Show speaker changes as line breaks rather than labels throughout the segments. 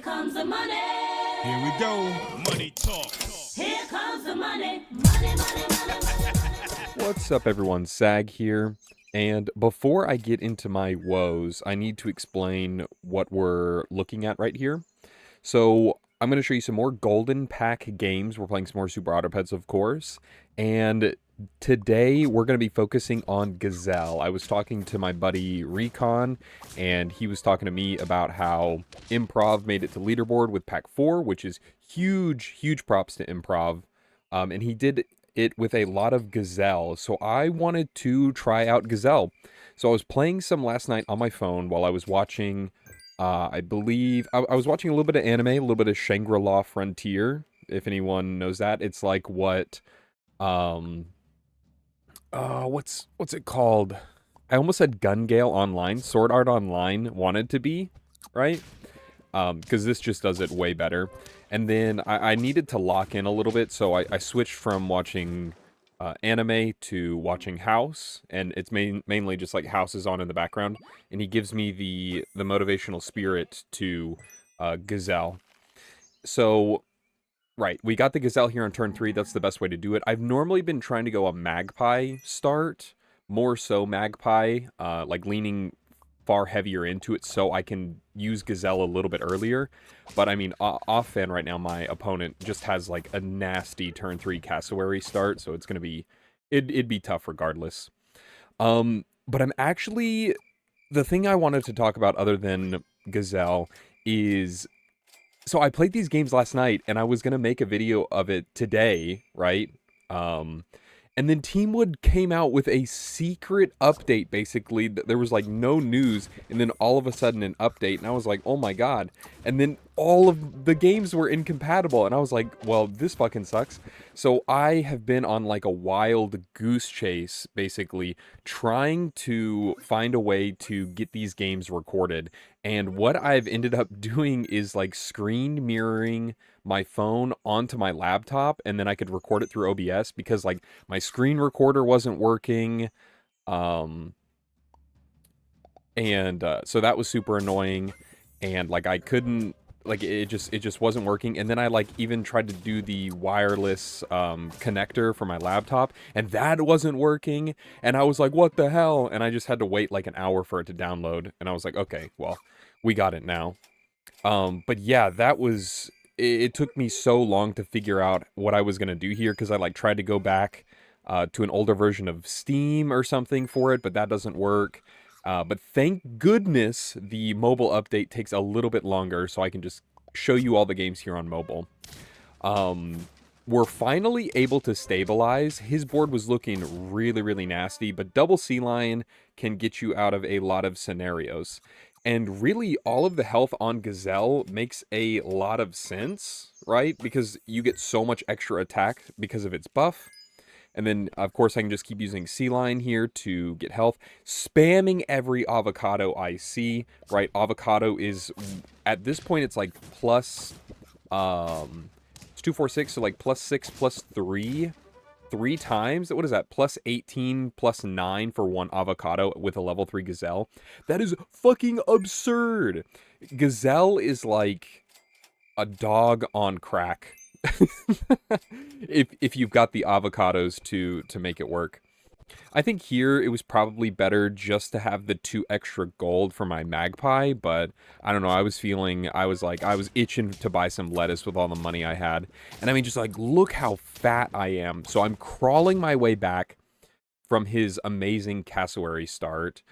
comes the money.
Here we go.
Money talk.
Here comes the money. Money, money, money, money.
What's up, everyone? Sag here. And before I get into my woes, I need to explain what we're looking at right here. So I'm going to show you some more Golden Pack games. We're playing some more Super Autopets, of course. And today we're going to be focusing on Gazelle. I was talking to my buddy Recon, and he was talking to me about how Improv made it to leaderboard with Pack 4, which is huge, huge props to Improv. And he did it with a lot of Gazelle. So I wanted to try out Gazelle. So I was playing some last night on my phone while I was watching... I believe I was watching a little bit of anime, a little bit of Shangri-La Frontier, if anyone knows that. It's like what, what's it called? I almost said Gun Gale Online, Sword Art Online wanted to be, right? Because this just does it way better. And then I needed to lock in a little bit, so I switched from watching anime to watching House, and it's mainly just like House is on in the background, and he gives me the motivational spirit to Gazelle. So, right, we got the Gazelle here on turn 3, that's the best way to do it. I've normally been trying to go a Magpie start, more so Magpie, like leaning far heavier into it so I can use Gazelle a little bit earlier. But I mean, off-fan right now, my opponent just has like a nasty turn 3 Cassowary start, so it's gonna be, it'd be tough regardless. But I'm actually, the thing I wanted to talk about other than Gazelle is, so I played these games last night and I was gonna make a video of it today, right? And then Teamwood came out with a secret update, basically. There was, like, no news, and then all of a sudden an update, and I was like, oh my god. And then all of the games were incompatible, and I was like, well, this fucking sucks. So I have been on, like, a wild goose chase, basically, trying to find a way to get these games recorded. And what I've ended up doing is, like, screen mirroring my phone onto my laptop, and then I could record it through OBS, because like my screen recorder wasn't working, and so that was super annoying, and like I couldn't, like it just wasn't working. And then I like even tried to do the wireless connector for my laptop, and that wasn't working, and I was like, what the hell? And I just had to wait like an hour for it to download, and I was like, okay, well, we got it now. But yeah, that was, it took me so long to figure out what I was going to do here, because I like tried to go back to an older version of Steam or something for it, but that doesn't work. But thank goodness the mobile update takes a little bit longer, so I can just show you all the games here on mobile. We're finally able to stabilize. His board was looking really, really nasty, but double Sea Lion can get you out of a lot of scenarios. And really, all of the health on Gazelle makes a lot of sense, right? Because you get so much extra attack because of its buff. And then, of course, I can just keep using Sea Lion here to get health. Spamming every avocado I see, right? Avocado is, at this point, it's like plus, it's 2, 4, 6, so like plus 6, plus 3. 3 times? What is that? Plus 18, plus 9 for one avocado with a level 3 Gazelle. That is fucking absurd. Gazelle is like a dog on crack. if you've got the avocados to make it work. I think here it was probably better just to have the 2 extra gold for my Magpie, but I don't know, I was itching to buy some lettuce with all the money I had. And I mean, just like, look how fat I am. So I'm crawling my way back from his amazing Cassowary start.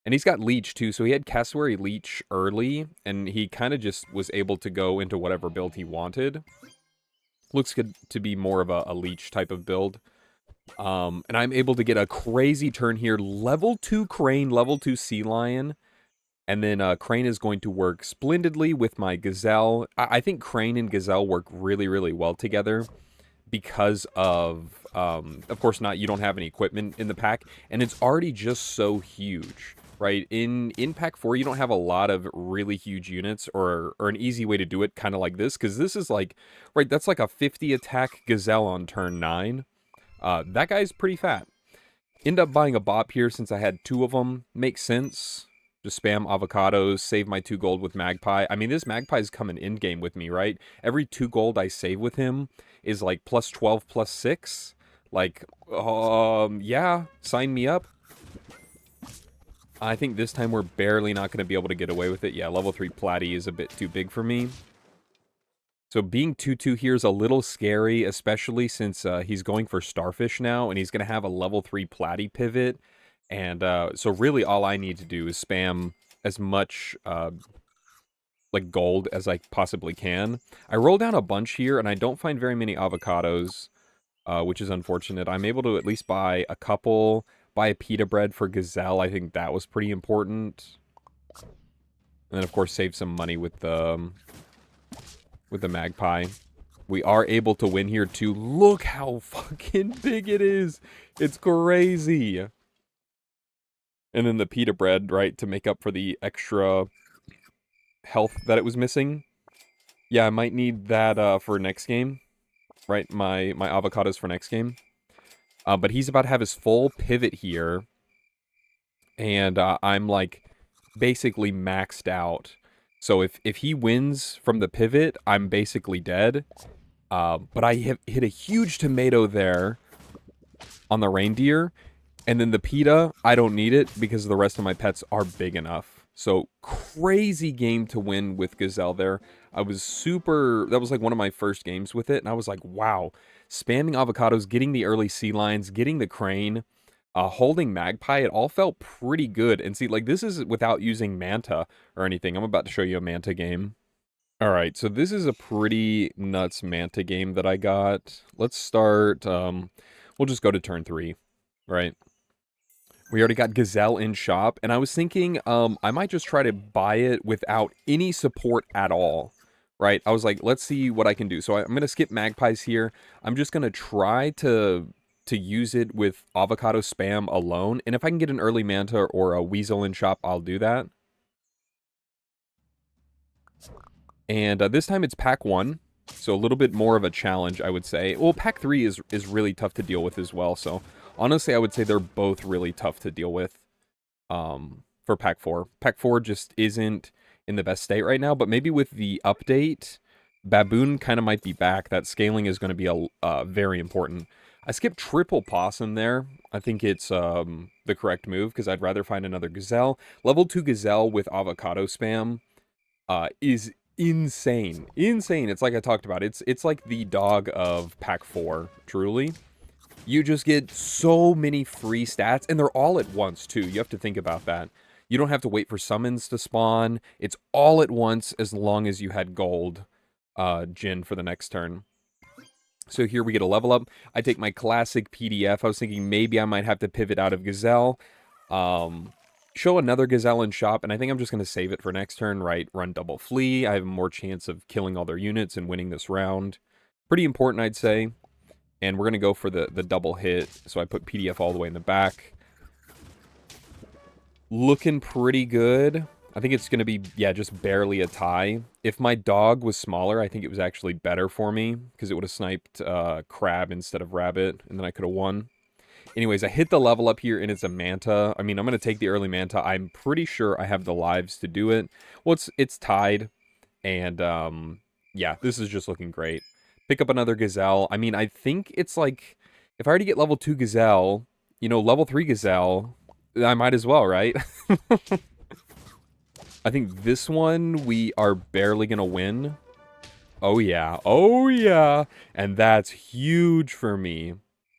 And he's got Leech too, so he had Cassowary Leech early, and he kind of just was able to go into whatever build he wanted. Looks good to be more of a Leech type of build. And I'm able to get a crazy turn here. Level 2 Crane, level 2 Sea Lion. And then Crane is going to work splendidly with my Gazelle. I think Crane and Gazelle work really, really well together. Because of course, you don't have any equipment in the pack. And it's already just so huge, right? In Pack 4, you don't have a lot of really huge units or an easy way to do it, kind of like this. Because this is like, right, that's like a 50 attack Gazelle on turn 9. That guy's pretty fat. End up buying a bop here since I had 2 of them. Makes sense. Just spam avocados, save my 2 gold with Magpie. I mean, this Magpie's coming in-game with me, right? Every 2 gold I save with him is like plus 12, plus 6. Like, yeah, sign me up. I think this time we're barely not going to be able to get away with it. Yeah, level 3 Platy is a bit too big for me. So being 2-2 here is a little scary, especially since he's going for Starfish now, and he's going to have a level 3 Platy pivot. And so really all I need to do is spam as much like gold as I possibly can. I roll down a bunch here, and I don't find very many avocados, which is unfortunate. I'm able to at least buy a couple, buy a pita bread for Gazelle. I think that was pretty important. And then, of course, save some money with the Magpie. We are able to win here, too. Look how fucking big it is. It's crazy. And then the pita bread, right, to make up for the extra health that it was missing. Yeah, I might need that for next game. Right, my avocados for next game. But he's about to have his full pivot here. And I'm, like, basically maxed out. So if he wins from the pivot, I'm basically dead. But I have hit a huge tomato there on the reindeer. And then the pita, I don't need it because the rest of my pets are big enough. So crazy game to win with Gazelle there. I was that was like one of my first games with it. And I was like, wow, spamming avocados, getting the early sea lions, getting the crane, holding Magpie, it all felt pretty good. And see, like this is without using Manta or anything. I'm about to show you a Manta game. All right, so this is a pretty nuts Manta game that I got. Let's start, we'll just go to turn 3, right? We already got Gazelle in shop, and I was thinking I might just try to buy it without any support at all, right? I was like, let's see what I can do. So I'm going to skip Magpies here. I'm just going to try to use it with avocado spam alone, and if I can get an early Manta or a Weasel in shop, I'll do that. And this time it's pack 1, so a little bit more of a challenge, I would say. Well, pack 3 is really tough to deal with as well, so honestly, I would say they're both really tough to deal with for pack 4. Pack 4 just isn't in the best state right now, but maybe with the update, Baboon kind of might be back. That scaling is going to be very important. I skipped triple possum there. I think it's the correct move because I'd rather find another Gazelle. Level 2 Gazelle with avocado spam is insane. Insane. It's like I talked about. It's like the dog of pack 4, truly. You just get so many free stats, and they're all at once, too. You have to think about that. You don't have to wait for summons to spawn. It's all at once as long as you had gold Jin for the next turn. So here we get a level up. I take my classic PDF. I was thinking maybe I might have to pivot out of Gazelle. Show another Gazelle in shop, and I think I'm just going to save it for next turn, right? Run double flee. I have more chance of killing all their units and winning this round. Pretty important, I'd say. And we're going to go for the double hit. So I put PDF all the way in the back. Looking pretty good. I think it's going to be, yeah, just barely a tie. If my dog was smaller, I think it was actually better for me. Because it would have sniped crab instead of rabbit. And then I could have won. Anyways, I hit the level up here, and it's a Manta. I mean, I'm going to take the early Manta. I'm pretty sure I have the lives to do it. Well, it's tied. And, yeah, this is just looking great. Pick up another Gazelle. I mean, I think it's like, if I already get level 2 Gazelle, you know, level 3 Gazelle, I might as well, right? I think this one, we are barely going to win. Oh, yeah. Oh, yeah. And that's huge for me.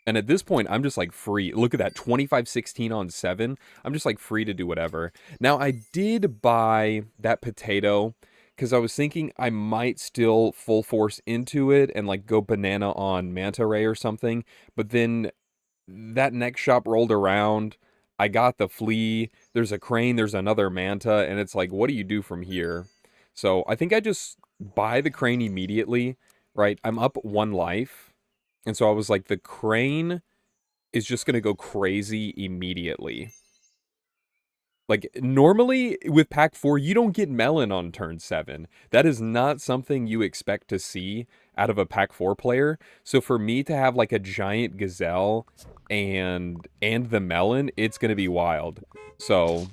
And at this point, I'm just, like, free. Look at that, 25-16 on 7. I'm just, like, free to do whatever. Now, I did buy that potato because I was thinking I might still full force into it and, like, go banana on Manta Ray or something. But then that next shop rolled around. I got the flea. There's a crane. There's another Manta. And it's like, what do you do from here? So I think I just buy the crane immediately, right? I'm up 1 life. And so I was like, the crane is just going to go crazy immediately. Like, normally with pack 4, you don't get melon on turn 7. That is not something you expect to see out of a pack 4 player. So for me to have, like, a giant Gazelle and the melon, it's going to be wild. So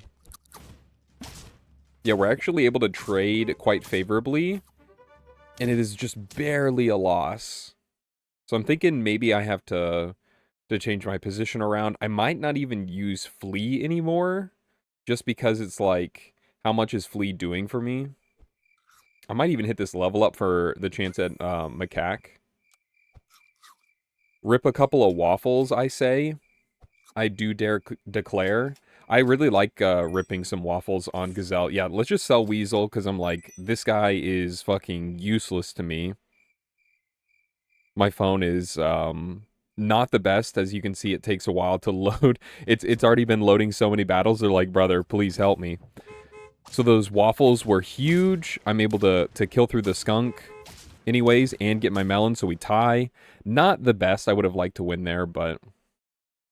Yeah, we're actually able to trade quite favorably, and it is just barely a loss. So I'm thinking maybe I have to change my position around. I might not even use Flea anymore, just because it's like, how much is Flea doing for me? I might even hit this level up for the chance at Macaque. Rip a couple of waffles, I say. I do dare declare. I really like ripping some waffles on Gazelle. Yeah, let's just sell Weasel, because I'm like, this guy is fucking useless to me. My phone is not the best. As you can see, it takes a while to load. It's already been loading so many battles. They're like, brother, please help me. So those waffles were huge. I'm able to kill through the skunk anyways and get my melon, so we tie. Not the best. I would have liked to win there, but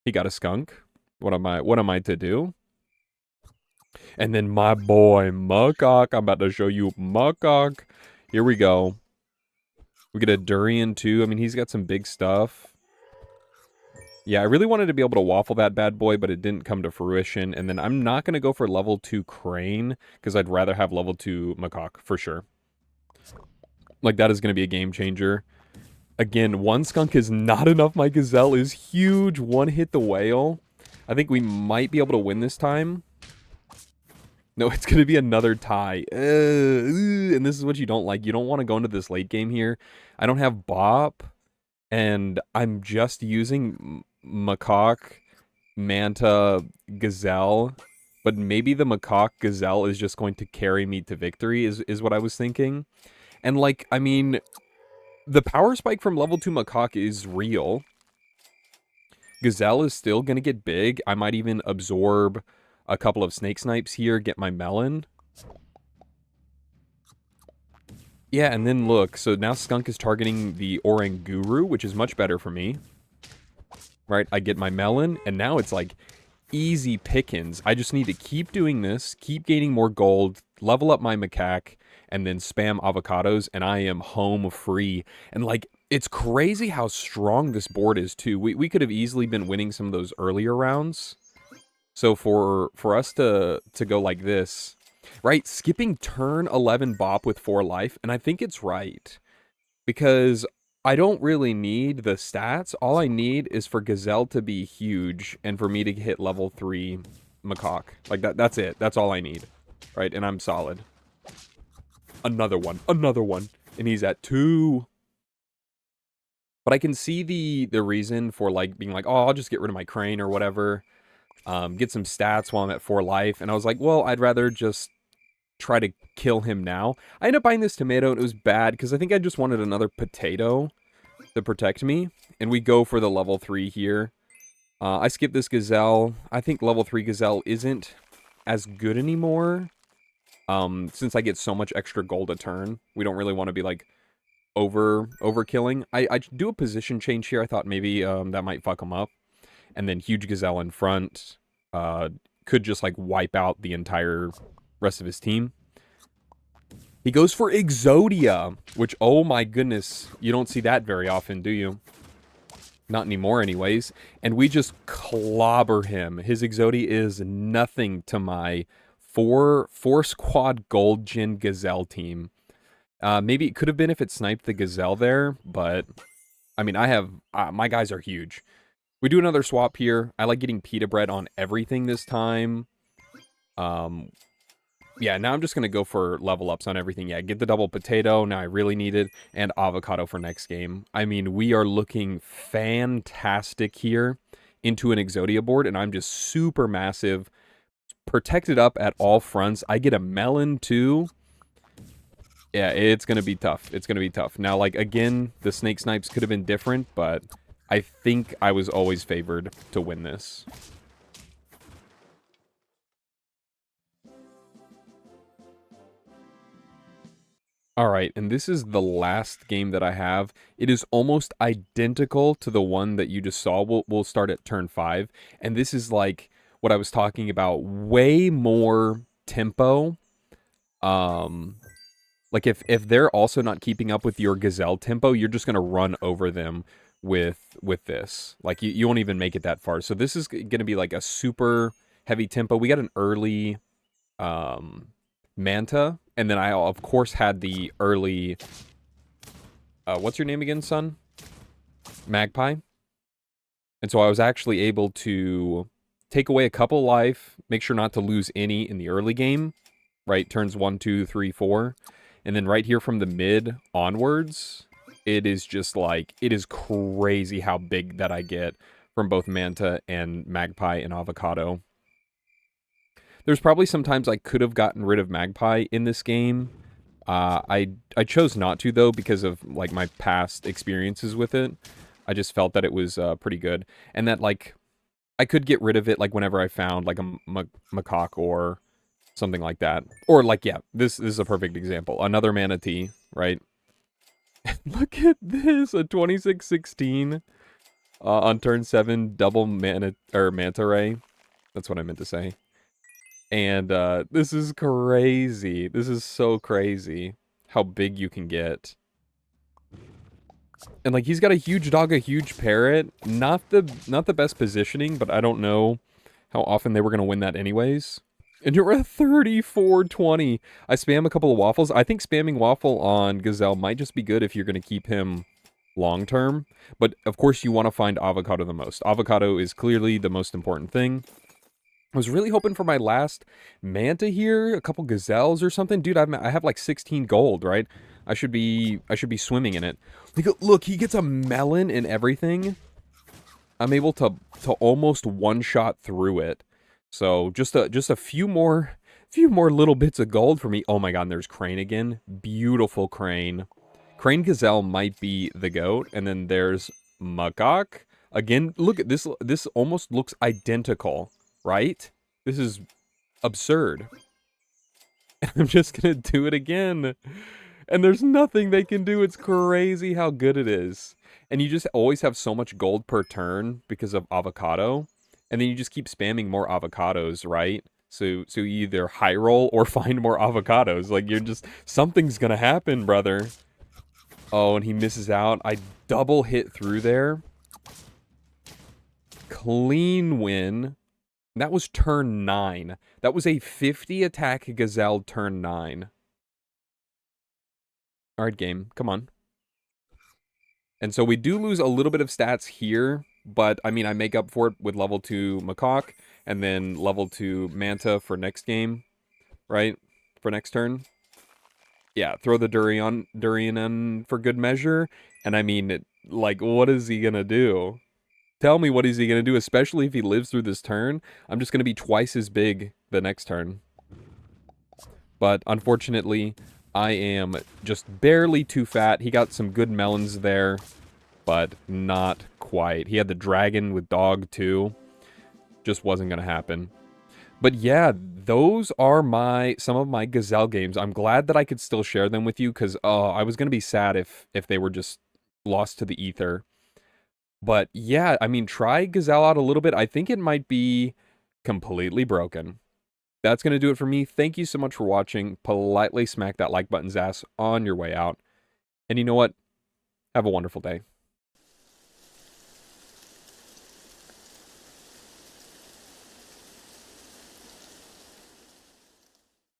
he got a skunk. What am I to do? And then my boy Makok. I'm about to show you Makok. Here we go. We get a durian too. I mean, he's got some big stuff. Yeah, I really wanted to be able to waffle that bad boy, but it didn't come to fruition. And then I'm not going to go for level 2 Crane, because I'd rather have level 2 Makok, for sure. Like, that is going to be a game changer. Again, one skunk is not enough. My Gazelle is huge. One hit the whale. I think we might be able to win this time. No, it's going to be another tie. And this is what you don't like. You don't want to go into this late game here. I don't have Bop, and I'm just using Makok, Manta, Gazelle. But maybe the Makok Gazelle is just going to carry me to victory, is what I was thinking. And, like, I mean, the power spike from level 2 Makok is real. Gazelle is still going to get big. I might even absorb a couple of snake snipes here, get my melon. Yeah, and then look, so now Skunk is targeting the Oranguru, which is much better for me. Right, I get my melon, and now it's like easy pickings. I just need to keep doing this, keep gaining more gold, level up my macaque, and then spam avocados, and I am home free. And like, it's crazy how strong this board is too. We could have easily been winning some of those earlier rounds. So for us to go like this, right, skipping turn 11 Bop with 4 life, and I think it's right. Because I don't really need the stats. All I need is for Gazelle to be huge and for me to hit level 3 Makok. Like, that's it. That's all I need. Right, and I'm solid. Another one. Another one. And he's at 2. But I can see the reason for, like, being like, oh, I'll just get rid of my crane or whatever. Get some stats while I'm at 4 life. And I was like, well, I'd rather just try to kill him now. I ended up buying this tomato, and it was bad, because I think I just wanted another potato to protect me. And we go for the level 3 here. I skip this Gazelle. I think level 3 Gazelle isn't as good anymore. Since I get so much extra gold a turn. We don't really want to be, like, overkilling. I do a position change here. I thought maybe that might fuck him up. And then huge Gazelle in front could just, like, wipe out the entire rest of his team. He goes for Exodia, which, oh my goodness, you don't see that very often, do you? Not anymore, anyways. And we just clobber him. His Exodia is nothing to my four squad gold Jin Gazelle team. Maybe it could have been if it sniped the Gazelle there, but I mean, I have my guys are huge. We do another swap here. I like getting pita bread on everything this time. Yeah, now I'm just going to go for level ups on everything. Yeah, get the double potato. Now I really need it. And avocado for next game. I mean, we are looking fantastic here into an Exodia board. And I'm just super massive. Protected up at all fronts. I get a melon too. Yeah, it's going to be tough. It's going to be tough. Now, like, again, the snake snipes could have been different. But I think I was always favored to win this. All right, and this is the last game that I have. It is almost identical to the one that you just saw. We'll start at turn 5. And this is like what I was talking about. Way more tempo. Like if they're also not keeping up with your Gazelle tempo, you're just going to run over them with this. Like you won't even make it that far. So this is going to be like a super heavy tempo. We got an early Manta, and then I, of course, had the early... what's your name again, son? Magpie. And so I was actually able to take away a couple life, make sure not to lose any in the early game, right? Turns 1, 2, 3, 4. And then right here from the mid onwards, it is just like, it is crazy how big that I get from both Manta and Magpie and Avocado. There's probably some times I could have gotten rid of Magpie in this game. I chose not to, though, because of, like, my past experiences with it. I just felt that it was pretty good. And that, like, I could get rid of it, like, whenever I found, like, a Makok or something like that. Or, like, yeah, this is a perfect example. Another Manatee, right? Look at this, a 2616 on turn 7, double Manta Ray. That's what I meant to say. And this is crazy. This is so crazy how big you can get. And like he's got a huge dog, a huge parrot. Not the best positioning, but I don't know how often they were gonna win that anyways. And you're at 34-20. I spam a couple of waffles. I think spamming waffle on Gazelle might just be good if you're gonna keep him long term. But of course you want to find Avocado the most. Avocado is clearly the most important thing. I was really hoping for my last Manta here, a couple Gazelles or something. Dude, I have like 16 gold, right? I should be swimming in it. Look, he gets a melon and everything. I'm able to almost one-shot through it. So just a few more little bits of gold for me. Oh my god, and there's Crane again. Beautiful Crane. Crane Gazelle might be the GOAT. And then there's Makok. Again, look at this. This almost looks identical. Right? This is absurd. And I'm just gonna do it again. And there's nothing they can do. It's crazy how good it is. And you just always have so much gold per turn because of Avocado. And then you just keep spamming more avocados, right? So you either high roll or find more avocados. Like you're just, something's gonna happen, brother. Oh, and he misses out. I double hit through there. Clean win. That was turn 9. That was a 50 attack Gazelle turn 9. Alright, game. Come on. And so we do lose a little bit of stats here. But, I mean, I make up for it with level 2 Makok. And then level 2 Manta for next game. Right? For next turn. Yeah, throw the Durian in for good measure. And I mean, like, what is he gonna do? Tell me what is he going to do, especially if he lives through this turn. I'm just going to be twice as big the next turn. But unfortunately, I am just barely too fat. He got some good melons there, but not quite. He had the dragon with dog too. Just wasn't going to happen. But yeah, those are some of my Gazelle games. I'm glad that I could still share them with you because I was going to be sad if they were just lost to the ether. But yeah, I mean, try Gazelle out a little bit. I think it might be completely broken. That's going to do it for me. Thank you so much for watching. Politely smack that like button's ass on your way out. And you know what? Have a wonderful day.